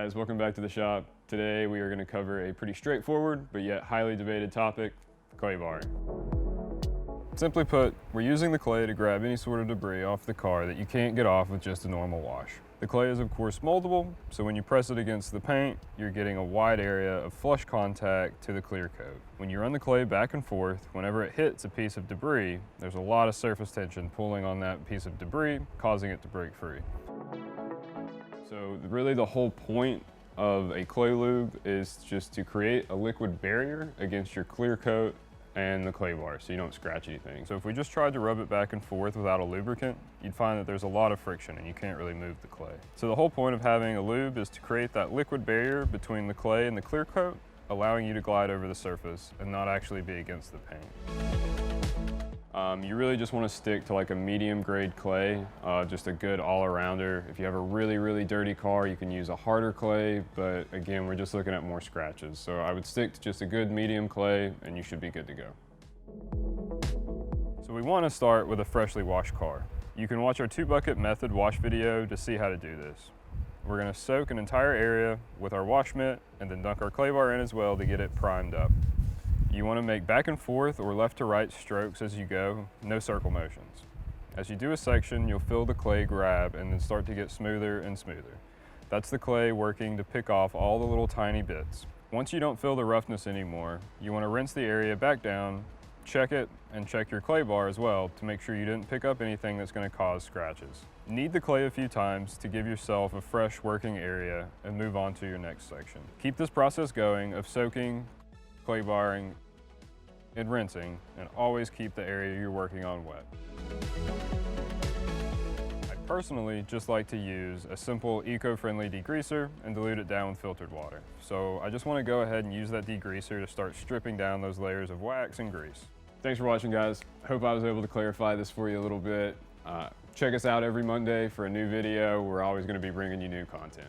guys, welcome back to the shop. Today we are going to cover a pretty straightforward but yet highly debated topic, clay barring. Simply put, we're using the clay to grab any sort of debris off the car that you can't get off with just a normal wash. The clay is of course moldable, so when you press it against the paint, you're getting a wide area of flush contact to the clear coat. When you run the clay back and forth, whenever it hits a piece of debris, there's a lot of surface tension pulling on that piece of debris, causing it to break free. So really the whole point of a clay lube is just to create a liquid barrier against your clear coat and the clay bar so you don't scratch anything. So if we just tried to rub it back and forth without a lubricant, you'd find that there's a lot of friction and you can't really move the clay. So the whole point of having a lube is to create that liquid barrier between the clay and the clear coat, allowing you to glide over the surface and not actually be against the paint. You really just want to stick to like a medium grade clay, just a good all-arounder. If you have a really dirty car, you can use a harder clay, but again, we're just looking at more scratches. So I would stick to just a good medium clay and you should be good to go. So we want to start with a freshly washed car. You can watch our 2-bucket method wash video to see how to do this. We're going to soak an entire area with our wash mitt and then dunk our clay bar in as well to get it primed up. You want to make back and forth or left to right strokes as you go, no circle motions. As you do a section, you'll feel the clay grab and then start to get smoother and smoother. That's the clay working to pick off all the little tiny bits. Once you don't feel the roughness anymore, you want to rinse the area back down, check it, and check your clay bar as well to make sure you didn't pick up anything that's going to cause scratches. Knead the clay a few times to give yourself a fresh working area and move on to your next section. Keep this process going of soaking, clay barring, and rinsing, and always keep the area you're working on wet. I personally just like to use a simple eco-friendly degreaser and dilute it down with filtered water. So I just want to go ahead and use that degreaser to start stripping down those layers of wax and grease. Thanks for watching, guys. Hope I was able to clarify this for you a little bit. Check us out every Monday for a new video. We're always going to be bringing you new content.